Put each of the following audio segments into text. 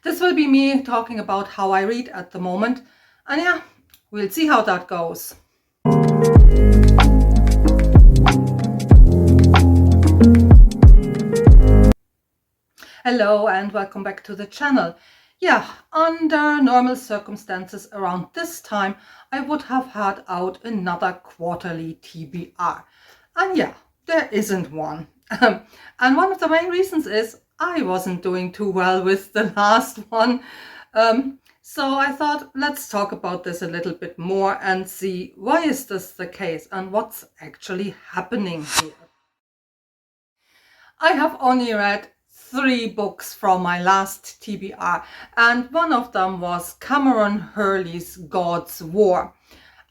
This will be me talking about how I read at the moment, and yeah, we'll see how that goes. Hello and welcome back to the channel. Yeah, under normal circumstances around this time, I would have had out another quarterly TBR. And yeah, there isn't one. And one of the main reasons is I wasn't doing too well with the last one. So I thought, let's talk about this a little bit more and see why is this the case and what's actually happening here. I have only read 3 books from my last TBR, and one of them was Cameron Hurley's God's War.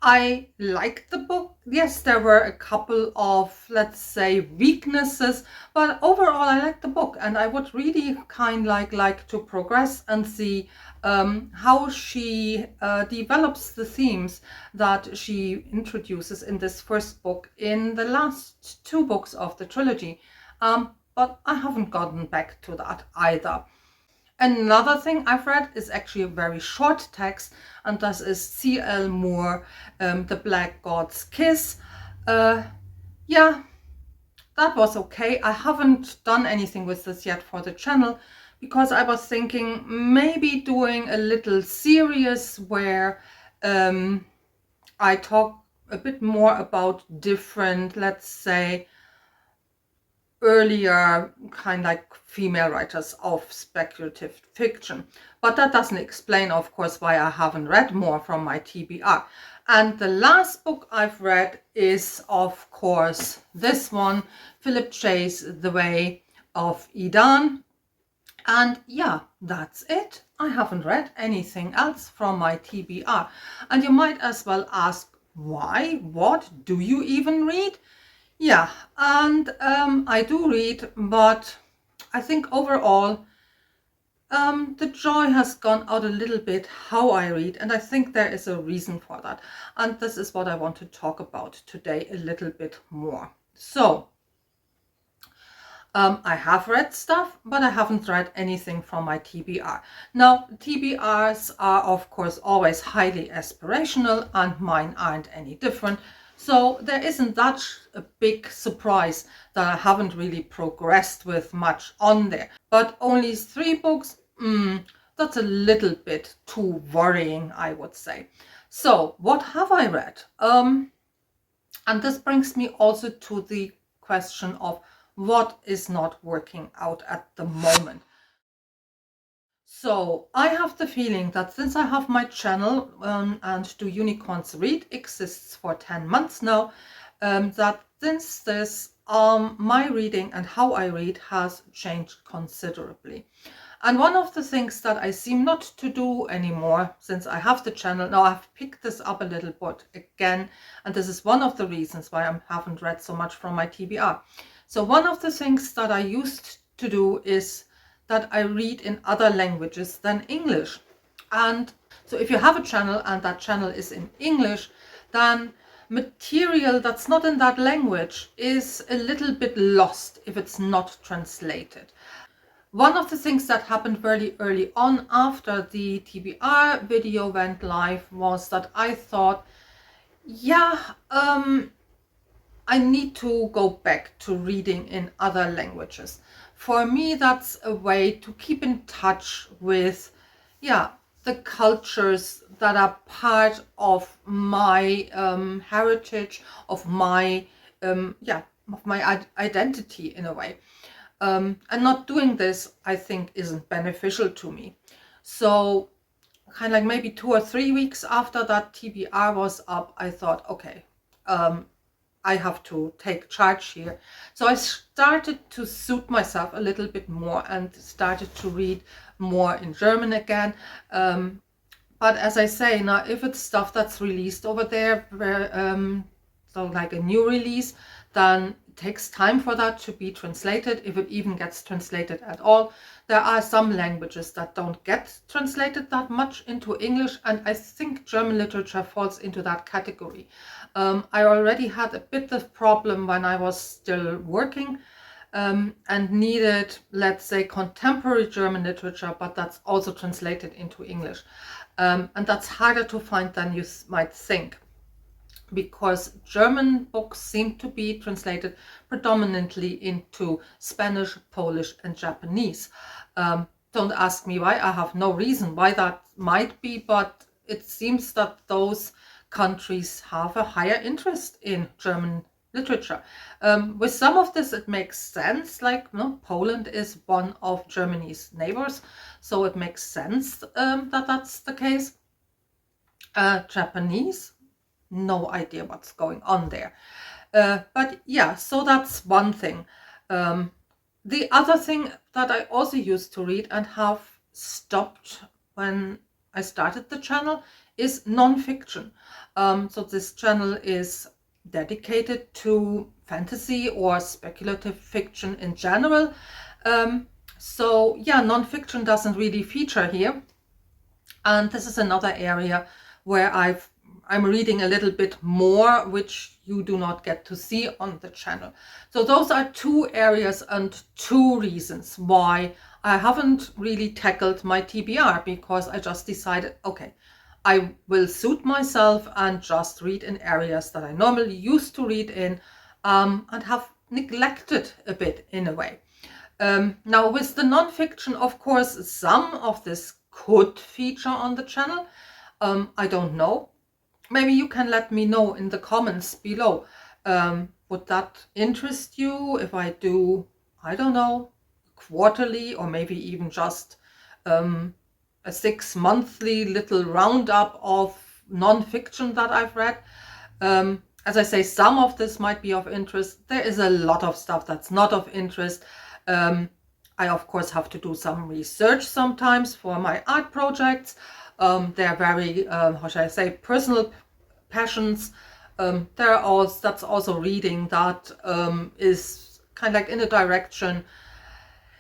I liked the book. Yes, there were a couple of, let's say, weaknesses, but overall I liked the book, and I would really like to progress and see how she develops the themes that she introduces in this first book in the last 2 books of the trilogy. But I haven't gotten back to that either. Another thing I've read is actually a very short text, and this is C.L. Moore, The Black God's Kiss. Yeah, that was okay. I haven't done anything with this yet for the channel because I was thinking maybe doing a little series where I talk a bit more about different, let's say, earlier female writers of speculative fiction. But that doesn't explain, of course, why I haven't read more from my TBR. And the last book I've read is, of course, this one, Philip Chase, The Way of Idan. And yeah, that's it. I haven't read anything else from my TBR. And you might as well ask, why? What do you even read? Yeah, and I do read, but I think overall the joy has gone out a little bit how I read, and I think there is a reason for that. And this is what I want to talk about today a little bit more. So, I have read stuff, but I haven't read anything from my TBR. Now, TBRs are, of course, always highly aspirational, and mine aren't any different. So there isn't that a big surprise that I haven't really progressed with much on there. But only 3 books, that's a little bit too worrying, I would say. So what have I read? And this brings me also to the question of what is not working out at the moment. So I have the feeling that since I have my channel and Do Unicorns Read exists for 10 months now, that since this my reading and how I read has changed considerably. And one of the things that I seem not to do anymore since I have the channel, now I've picked this up a little bit again, and this is one of the reasons why I haven't read so much from my TBR. So one of the things that I used to do is that I read in other languages than English. And so if you have a channel and that channel is in English, then material that's not in that language is a little bit lost if it's not translated. One of the things that happened very early on after the TBR video went live was that I thought, yeah, I need to go back to reading in other languages. For me, that's a way to keep in touch with, yeah, the cultures that are part of my heritage, of my identity in a way. And not doing this, I think, isn't beneficial to me. So maybe 2 or 3 weeks after that TBR was up, I thought, okay, I have to take charge here. So I started to suit myself a little bit more and started to read more in German again. But as I say, now if it's stuff that's released over there, so like a new release, then it takes time for that to be translated, if it even gets translated at all. There are some languages that don't get translated that much into English, and I think German literature falls into that category. I already had a bit of problem when I was still working and needed, let's say, contemporary German literature, but that's also translated into English. And that's harder to find than you might think, because German books seem to be translated predominantly into Spanish, Polish, and Japanese. Don't ask me why. I have no reason why that might be, but it seems that those countries have a higher interest in German literature. With some of this, it makes sense. Like, Poland is one of Germany's neighbors, so it makes sense that that's the case. Japanese, no idea what's going on there. But yeah, so that's one thing. The other thing that I also used to read and have stopped when I started the channel is non-fiction. So this channel is dedicated to fantasy or speculative fiction in general. So yeah, non-fiction doesn't really feature here. And this is another area where I'm reading a little bit more, which you do not get to see on the channel. So those are two areas and two reasons why I haven't really tackled my TBR, because I just decided, okay, I will suit myself and just read in areas that I normally used to read in, and have neglected a bit in a way. Now with the non-fiction, of course, some of this could feature on the channel. I don't know. Maybe you can let me know in the comments below. Would that interest you if I do, I don't know, quarterly, or maybe even just a 6-monthly little roundup of non-fiction that I've read? As I say, some of this might be of interest. There is a lot of stuff that's not of interest. I of course have to do some research sometimes for my art projects. They're very, how should I say, personal passions. That's also reading that is kind of like in a direction,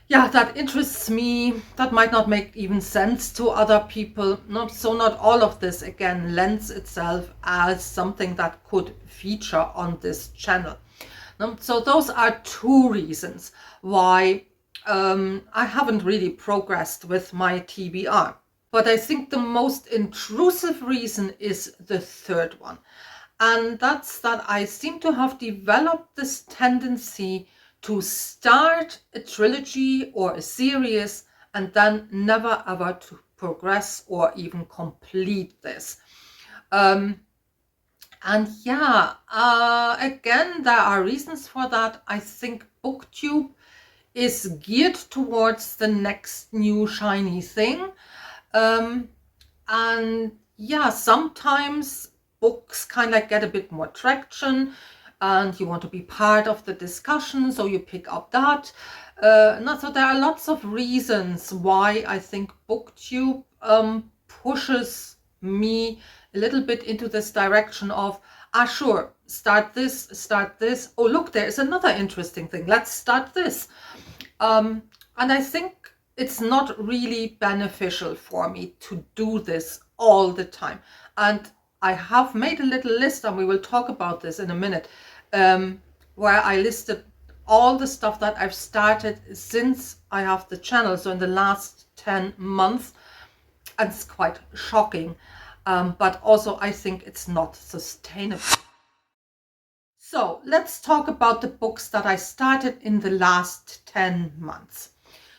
yeah, that interests me, that might not make even sense to other people. So not all of this, again, lends itself as something that could feature on this channel. So those are two reasons why I haven't really progressed with my TBR. But I think the most intrusive reason is the third one. And that's that I seem to have developed this tendency to start a trilogy or a series and then never ever to progress or even complete this. And yeah, again, there are reasons for that. I think BookTube is geared towards the next new shiny thing. And yeah, sometimes books kind of like get a bit more traction and you want to be part of the discussion, so you pick up that. So there are lots of reasons why I think BookTube pushes me a little bit into this direction of, sure, start this. Oh, look, there is another interesting thing. Let's start this. And I think it's not really beneficial for me to do this all the time. And I have made a little list, and we will talk about this in a minute, where I listed all the stuff that I've started since I have the channel, so in the last 10 months. And it's quite shocking, but also I think it's not sustainable. So let's talk about the books that I started in the last 10 months.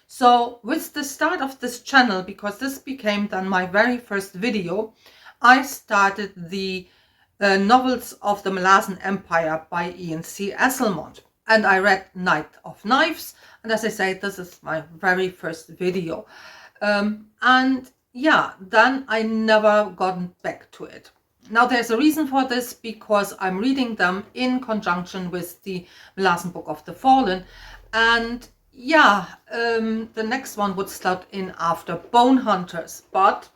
So with the start of this channel, because this became then my very first video, I started the novels of the Malayan Empire by Ian C. Esselmont. And I read Knight of Knives. And as I say, this is my very first video. And yeah, then I never gotten back to it. Now there's a reason for this, because I'm reading them in conjunction with the Malayan Book of the Fallen. And yeah, the next one would slot in after Bone Hunters. But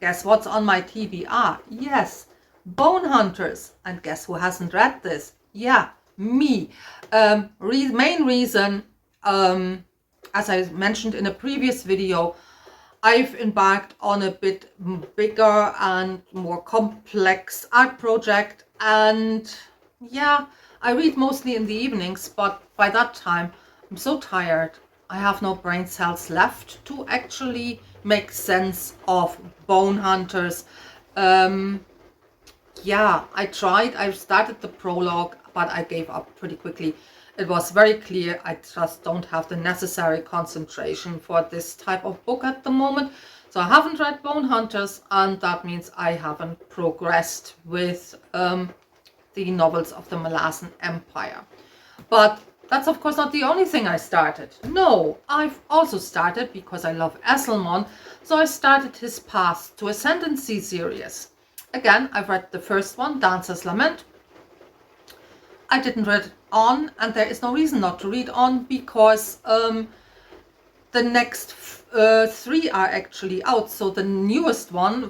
guess what's on my TBR? Yes, Bone Hunters. And guess who hasn't read this? Yeah, me. Main reason, as I mentioned in a previous video, I've embarked on a bit bigger and more complex art project, and yeah, I read mostly in the evenings, but by that time I'm so tired. I have no brain cells left to actually make sense of Bone Hunters. Yeah, I tried. I started the prologue, but I gave up pretty quickly. It was very clear I just don't have the necessary concentration for this type of book at the moment. So I haven't read Bone Hunters, and that means I haven't progressed with the novels of the Malasan Empire. But that's of course not the only thing I started. No, I've also started, because I love Esselmon, so I started his Path to Ascendancy series. Again, I've read the first one, Dancer's Lament. I didn't read on, and there is no reason not to read on, because the next three are actually out. So the newest one,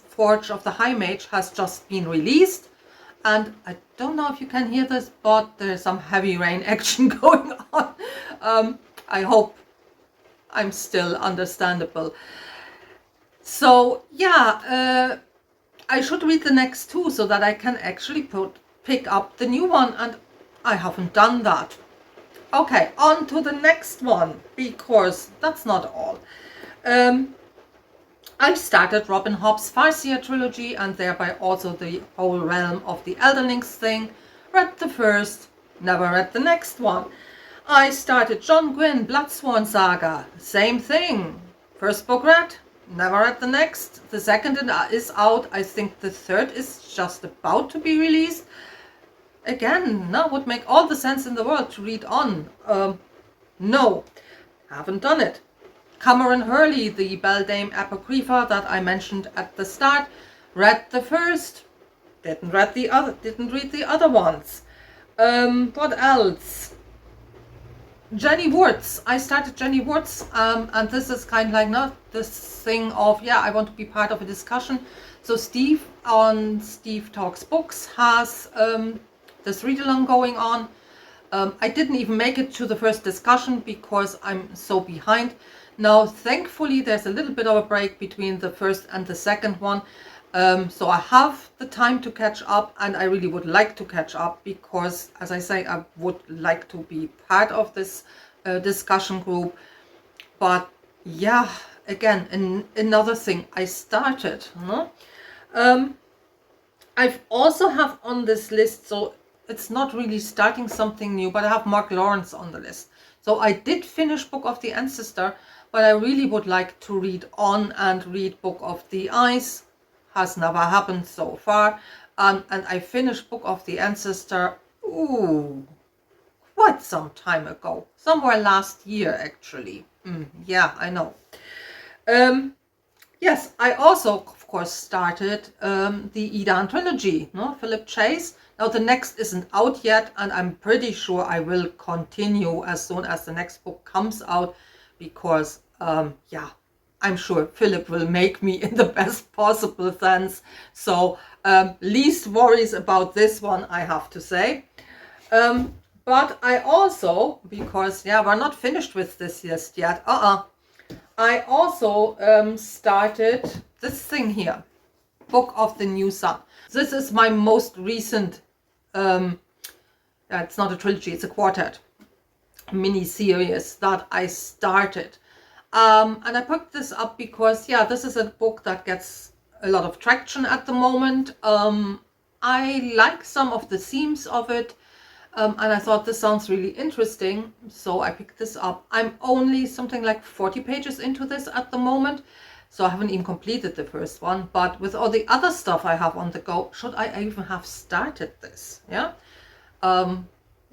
Forge of the High Mage, has just been released. And I don't know if you can hear this, but there's some heavy rain action going on. I hope I'm still understandable. So yeah, I should read the next two so that I can actually pick up the new one, and I haven't done that. Okay, on to the next one, because that's not all. I started Robin Hobb's Farseer trilogy, and thereby also the whole realm of the Elderlings thing. Read the first, never read the next one. I started John Gwynne Bloodsworn Saga, same thing. First book read, never read the next. The second is out. I think the third is just about to be released. Again, now would make all the sense in the world to read on. No, haven't done it. Cameron Hurley, the Beldame Apocrypha that I mentioned at the start, read the first, didn't read the other ones. What else? Jenny Woods. I started Jenny Woods, and this is kind of like not this thing of, yeah, I want to be part of a discussion. So Steve on Steve Talks Books has this read-along going on. I didn't even make it to the first discussion because I'm so behind. Now, thankfully, there's a little bit of a break between the first and the second one. So I have the time to catch up, and I really would like to catch up because, as I say, I would like to be part of this discussion group. But yeah, again, another thing I started. I've also have on this list, so it's not really starting something new, but I have Mark Lawrence on the list. So I did finish Book of the Ancestor, but I really would like to read on and read Book of the Ice. Has never happened so far. And I finished Book of the Ancestor, quite some time ago. Somewhere last year, actually. Yeah, I know. Yes, I also, of course, started the Edan trilogy, Philip Chase. Now, the next isn't out yet, and I'm pretty sure I will continue as soon as the next book comes out, because, yeah, I'm sure Philip will make me in the best possible sense. So, least worries about this one, I have to say. But I also, because, yeah, we're not finished with this list yet. I also started this thing here, Book of the New Sun. This is my most recent, it's not a trilogy, it's a quartet mini-series that I started. And I picked this up because, yeah, this is a book that gets a lot of traction at the moment. I like some of the themes of it, and I thought this sounds really interesting, so I picked this up. I'm only something like 40 pages into this at the moment, so I haven't even completed the first one, but with all the other stuff I have on the go, should I even have started this? Yeah,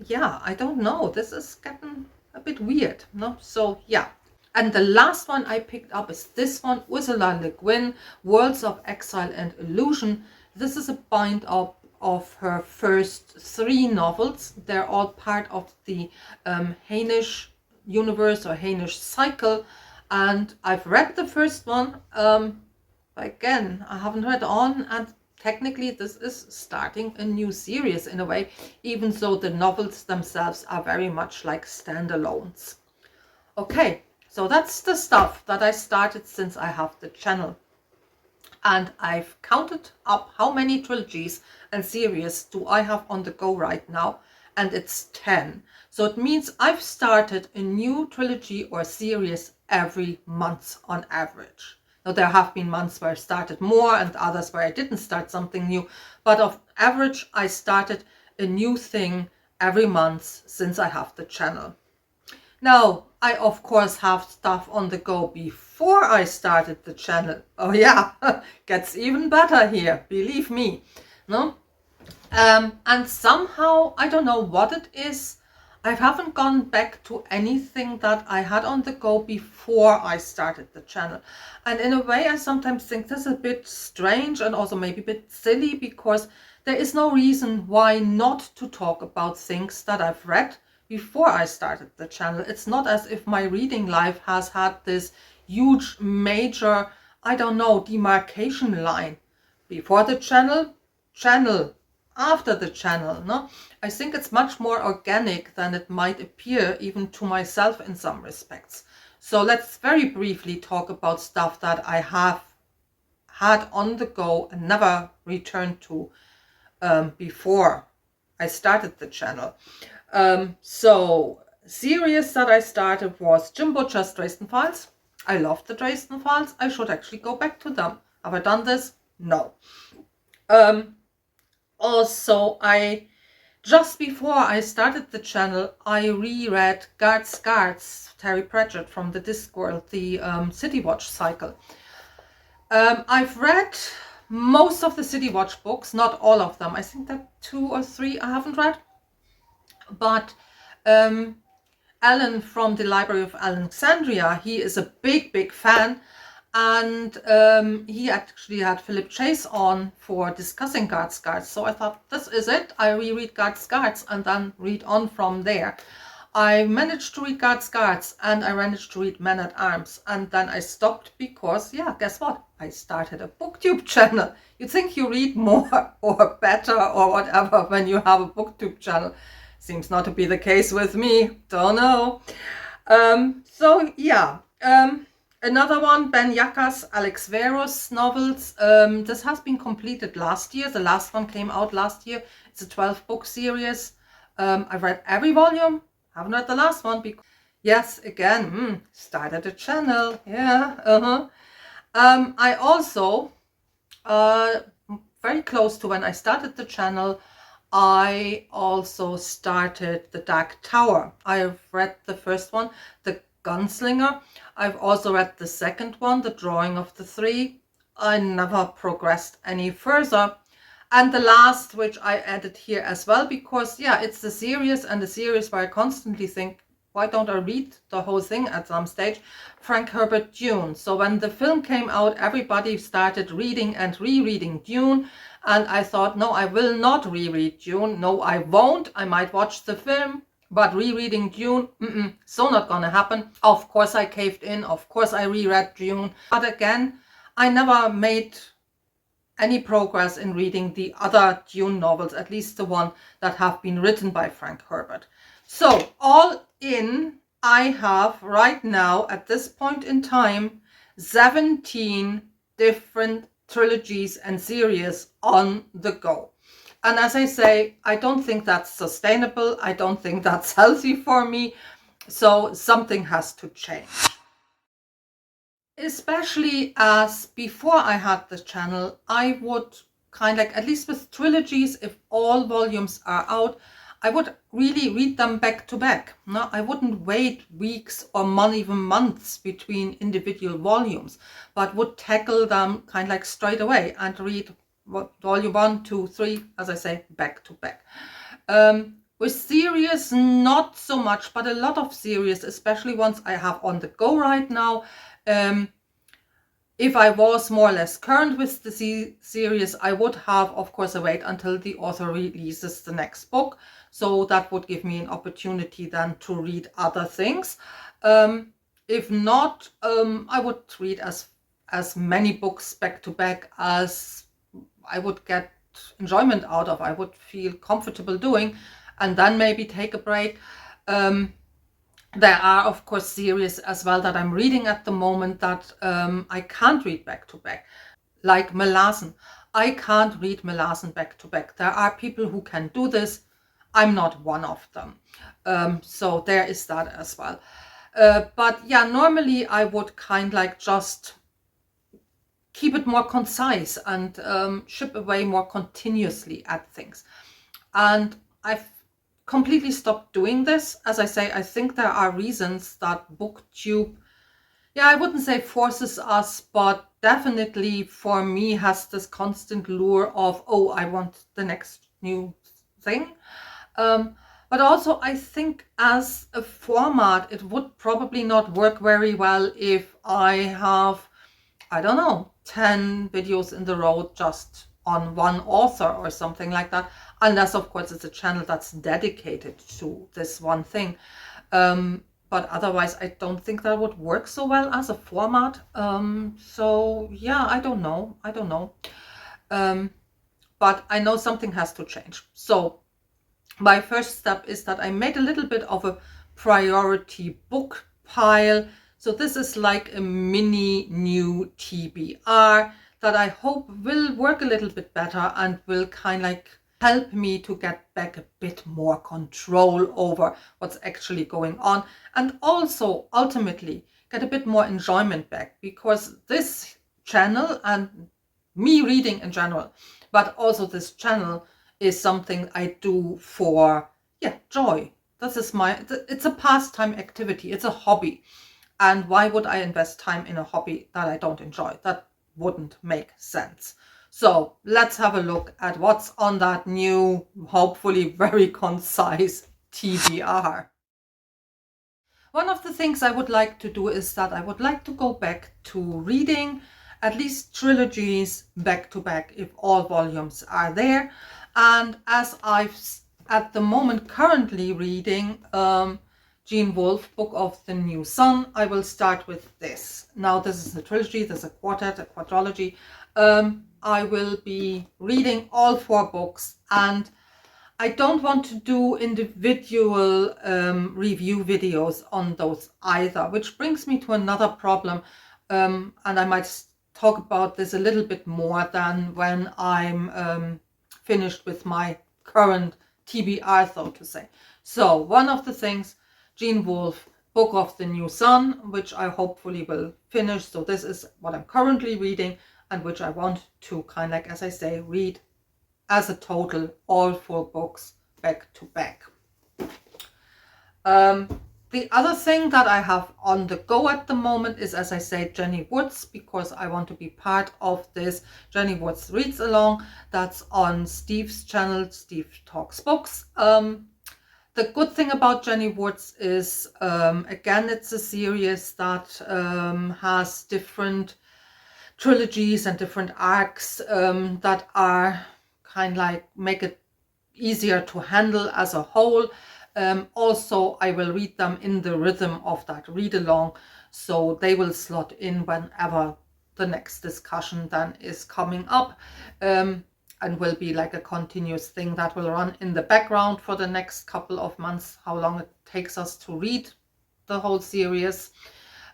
yeah, I don't know. This is getting a bit weird, no? So yeah. And the last one I picked up is this one, Ursula Le Guin, Worlds of Exile and Illusion. This is a bind-up of her first 3 novels. They're all part of the Hainish universe or Hainish cycle. And I've read the first one. Again, I haven't read on, and technically this is starting a new series in a way, even though the novels themselves are very much like standalones. Okay. So that's the stuff that I started since I have the channel. And I've counted up how many trilogies and series do I have on the go right now, and it's 10. So it means I've started a new trilogy or series every month on average. Now there have been months where I started more and others where I didn't start something new, but on average I started a new thing every month since I have the channel. Now, I of course have stuff on the go before I started the channel. Oh yeah, gets even better here, believe me. No? And somehow, I don't know what it is, I haven't gone back to anything that I had on the go before I started the channel. And in a way, I sometimes think this is a bit strange and also maybe a bit silly, because there is no reason why not to talk about things that I've read before I started the channel. It's not as if my reading life has had this huge, major, I don't know, demarcation line. Before the channel, after the channel. No, I think it's much more organic than it might appear even to myself in some respects. So let's very briefly talk about stuff that I have had on the go and never returned to before I started the channel. So series that I started was Jim Butcher's Dresden Files. I loved the Dresden Files. I should actually go back to them. Have I done this? No. Also, just before I started the channel, I reread Guards, Terry Pratchett from the Discworld, the City Watch cycle. I've read most of the City Watch books, not all of them. I think that 2 or 3 I haven't read. But Alan from the Library of Alexandria, he is a big fan. And he actually had Philip Chase on for discussing Guards. So I thought, this is it. I reread Guards and then read on from there. I managed to read Guards and I managed to read Men at Arms. And then I stopped because, yeah, guess what? I started a BookTube channel. You think you read more or better or whatever when you have a BookTube channel. Seems not to be the case with me. Don't know. So, yeah. Another one, Ben Yaka's Alex Verus novels. This has been completed last year. The last one came out last year. It's a 12-book series. I've read every volume. Haven't read the last one because, yes, again, started a channel. Yeah, I also, very close to when I started the channel, I also started The Dark Tower. I've read the first one, The Gunslinger. I've also read the second one, The Drawing of the Three. I never progressed any further. And the last, which I added here as well, because, yeah, it's the series and the series where I constantly think, why don't I read the whole thing at some stage? Frank Herbert Dune. So when the film came out, everybody started reading and rereading Dune. And I thought, no, I will not reread Dune. No, I won't. I might watch the film. But rereading Dune, so not gonna happen. Of course I caved in. Of course I reread Dune. But again, I never made any progress in reading the other Dune novels, at least the one that have been written by Frank Herbert. So all in, I have right now, at this point in time, 17 different trilogies and series on the go. And as I say, I don't think that's sustainable. I don't think that's healthy for me. So something has to change. Especially as before I had the channel, I would kind of like, at least with trilogies, if all volumes are out, I would really read them back to back. No, I wouldn't wait weeks or even months between individual volumes, but would tackle them kind of like straight away and read volume 1, 2, 3, as I say, back to back. With series, not so much, but a lot of series, especially ones I have on the go right now. If I was more or less current with the series, I would have, of course, wait until the author releases the next book. So that would give me an opportunity then to read other things. If not, I would read as many books back to back as I would get enjoyment out of, I would feel comfortable doing, and then maybe take a break. There are, of course, series as well that I'm reading at the moment that I can't read back to back. like Melassen. I can't read Melassen back to back. There are people who can do this. I'm not one of them. So there is that as well. But yeah, normally I would kind like just keep it more concise and chip away more continuously at things. And I've completely stopped doing this. As I say, I think there are reasons that BookTube, yeah, I wouldn't say forces us, but definitely for me has this constant lure of, oh, I want the next new thing. But also I think as a format, it would probably not work very well if I have, I don't know, 10 videos in the row just on one author or something like that. Unless, of course, it's a channel that's dedicated to this one thing. But otherwise, I don't think that would work so well as a format. So yeah, I don't know. But I know something has to change. So my first step is that I made a little bit of a priority book pile. So this is like a mini new TBR that I hope will work a little bit better and will kind of like help me to get back a bit more control over what's actually going on, and also ultimately get a bit more enjoyment back, because this channel and me reading in general, but also this channel is something I do for, yeah, joy. It's a pastime activity. It's a hobby. And why would I invest time in a hobby that I don't enjoy? That wouldn't make sense. So let's have a look at what's on that new, hopefully very concise TBR. One of the things I would like to do is that I would like to go back to reading at least trilogies back to back if all volumes are there. And as I've at the moment currently reading Gene Wolfe, Book of the New Sun, I will start with this. Now this is a trilogy, there's a quartet, a quadrology. I will be reading all 4 books, and I don't want to do individual review videos on those either, which brings me to another problem. And I might talk about this a little bit more than when I'm finished with my current TBR, so to say. So one of the things, Gene Wolfe, Book of the New Sun, which I hopefully will finish. So this is what I'm currently reading and which I want to kind of, like, as I say, read as a total, all 4 books back to back. The other thing that I have on the go at the moment is, as I say, Jenny Woods, because I want to be part of this Jenny Woods Reads Along. That's on Steve's channel, Steve Talks Books. The good thing about Jenny Woods is, again, it's a series that has different trilogies and different arcs that are kind of like make it easier to handle as a whole. Also, I will read them in the rhythm of that read along, so they will slot in whenever the next discussion then is coming up, and will be like a continuous thing that will run in the background for the next couple of months, how long it takes us to read the whole series.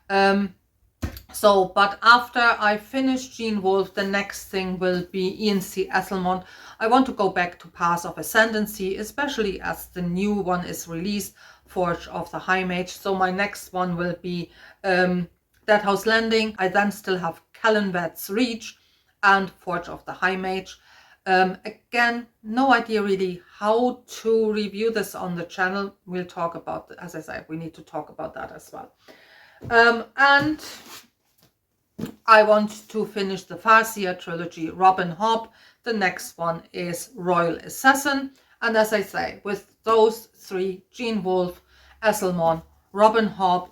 But after I finish Gene Wolfe, the next thing will be Ian C. Esselmont. I want to go back to Paths of Ascendancy, especially as the new one is released, Forge of the High Mage. So my next one will be Deadhouse Landing. I then still have Callanved's Reach and Forge of the High Mage. Again, no idea really how to review this on the channel. We'll talk about, as I said, we need to talk about that as well. And I want to finish the Farseer trilogy, Robin Hobb. The next one is Royal Assassin. And as I say, with those 3, Gene Wolfe, Esselmont, Robin Hobb,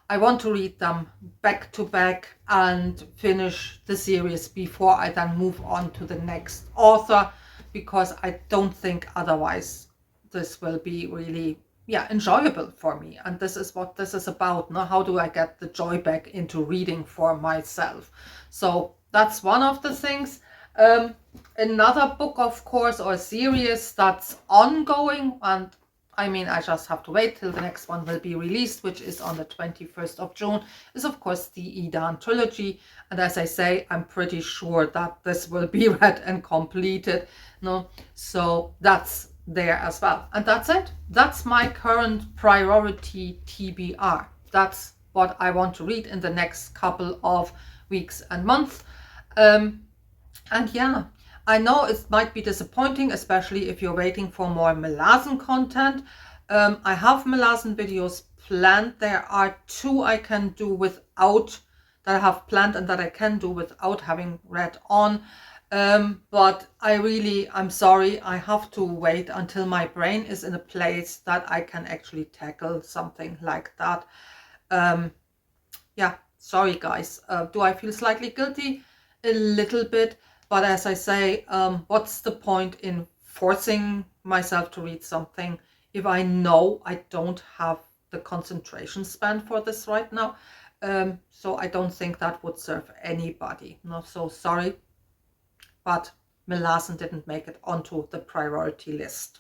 I want to read them back to back and finish the series before I then move on to the next author, because I don't think otherwise this will be really enjoyable for me. And this is what this is about. Now, how do I get the joy back into reading for myself? So that's one of the things. Another book, of course, or series that's ongoing, and I mean, I just have to wait till the next one will be released, which is on the 21st of June, is of course the Idan trilogy. And as I say, I'm pretty sure that this will be read and completed. No, so that's there as well. And that's it. That's my current priority TBR. That's what I want to read in the next couple of weeks and months. And yeah, I know it might be disappointing, especially if you're waiting for more Malazan content. I have Malazan videos planned. There are 2 I can do without, that I have planned and that I can do without having read on. But I'm sorry, I have to wait until my brain is in a place that I can actually tackle something like that. Yeah, sorry guys. Do I feel slightly guilty? A little bit. But as I say, what's the point in forcing myself to read something if I know I don't have the concentration span for this right now? So I don't think that would serve anybody. Not so sorry, but Malazan didn't make it onto the priority list.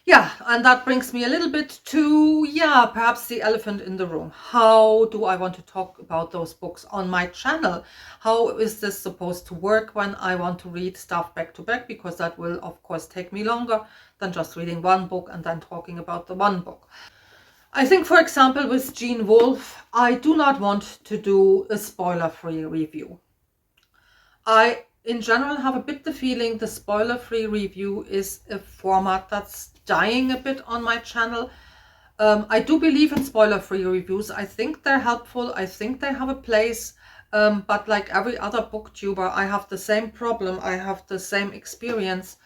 Yeah, and that brings me a little bit to, perhaps the elephant in the room. How do I want to talk about those books on my channel? How is this supposed to work when I want to read stuff back to back? Because that will, of course, take me longer than just reading one book and then talking about the one book. I think, for example, with Gene Wolfe, I do not want to do a spoiler-free review. I, in general, have a bit the feeling the spoiler-free review is a format that's dying a bit on my channel. I do believe in spoiler-free reviews. I think they're helpful. I think they have a place. But like every other booktuber, I have the same problem. I have the same experience.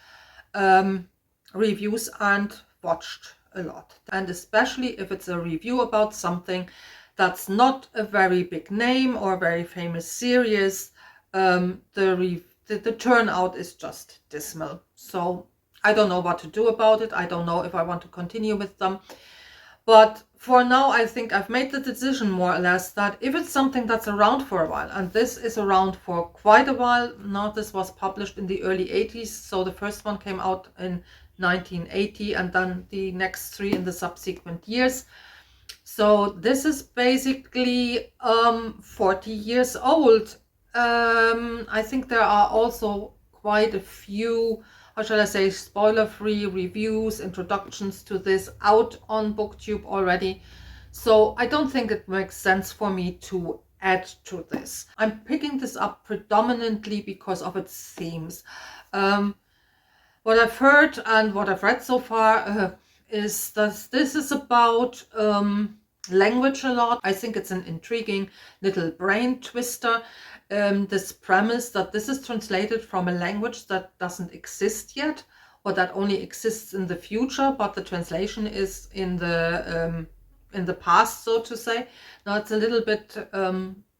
Reviews aren't watched a lot. And especially if it's a review about something that's not a very big name or a very famous series, the turnout is just dismal. So I don't know what to do about it. I don't know if I want to continue with them. But for now, I think I've made the decision more or less that if it's something that's around for a while, and this is around for quite a while, now this was published in the early 80s. So the first one came out in 1980 and then the next 3 in the subsequent years. So this is basically 40 years old. I think there are also quite a few, how shall I say, spoiler-free reviews, introductions to this out on BookTube already. So I don't think it makes sense for me to add to this. I'm picking this up predominantly because of its themes. What I've heard and what I've read so far is that this is about language a lot. I think it's an intriguing little brain twister. This premise that this is translated from a language that doesn't exist yet, or that only exists in the future, but the translation is in the past, so to say. Now it's a little bit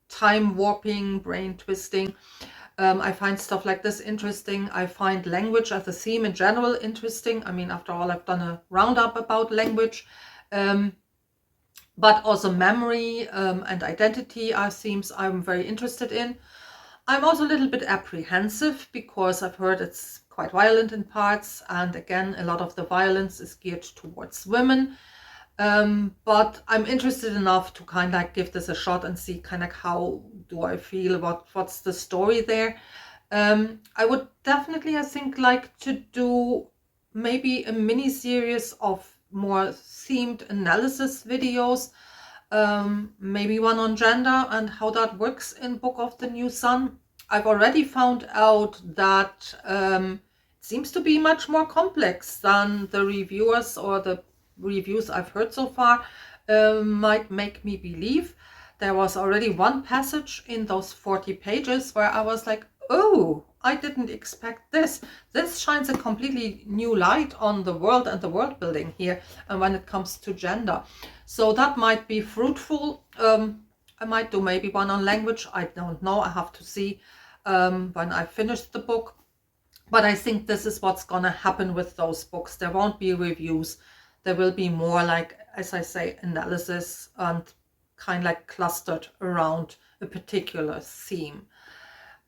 time warping, brain twisting. I find stuff like this interesting. I find language as a theme in general interesting. I mean, after all, I've done a roundup about language. But also memory and identity are themes I'm very interested in. I'm also a little bit apprehensive because I've heard it's quite violent in parts, and again, a lot of the violence is geared towards women. But I'm interested enough to kind of like give this a shot and see kind of how do I feel, what's the story there. I would definitely, I think, like to do maybe a mini series of more themed analysis videos, maybe one on gender and how that works in Book of the New Sun. I've already found out that it seems to be much more complex than the reviewers or the reviews I've heard so far might make me believe. There was already one passage in those 40 pages where I was like, oh, I didn't expect this. This shines a completely new light on the world and the world building here, and when it comes to gender. So that might be fruitful. I might do maybe one on language. I don't know. I have to see when I finish the book. But I think this is what's going to happen with those books. There won't be reviews. There will be more like, as I say, analysis and kind of like clustered around a particular theme.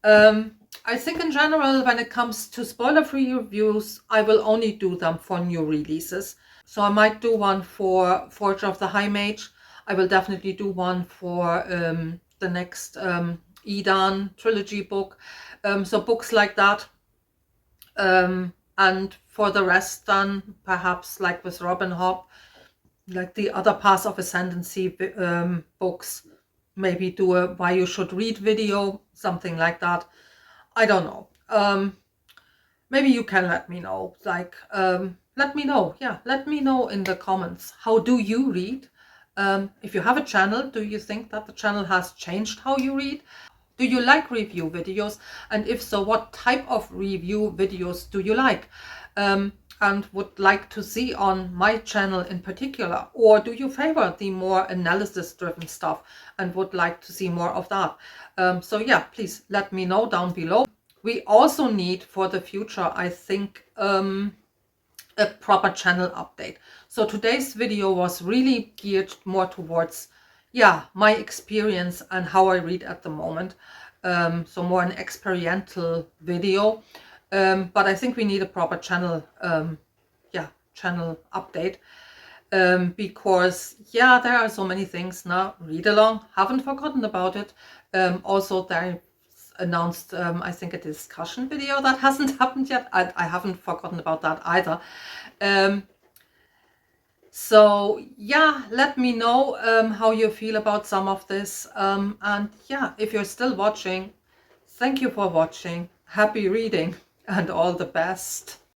I think in general, when it comes to spoiler-free reviews, I will only do them for new releases. So I might do one for Forge of the High Mage. I will definitely do one for the next Edan trilogy book. So books like that. And for the rest, then perhaps like with Robin Hobb, like the other Paths of Ascendancy books, maybe do a why you should read video, something like that. I don't know. Maybe you can let me know. Like, let me know. Yeah, let me know in the comments. How do you read? If you have a channel, do you think that the channel has changed how you read? Do you like review videos? And if so, what type of review videos do you like? And would like to see on my channel in particular? Or do you favor the more analysis-driven stuff and would like to see more of that? So yeah, please let me know down below. We also need for the future, I think, a proper channel update. So today's video was really geared more towards, yeah, my experience and how I read at the moment. So more an experiential video. But I think we need a proper channel, channel update. Because, yeah, there are so many things now. Read along, haven't forgotten about it. Also, there announced, I think, a discussion video that hasn't happened yet. I haven't forgotten about that either. So yeah, let me know how you feel about some of this. And yeah, if you're still watching, thank you for watching. Happy reading and all the best.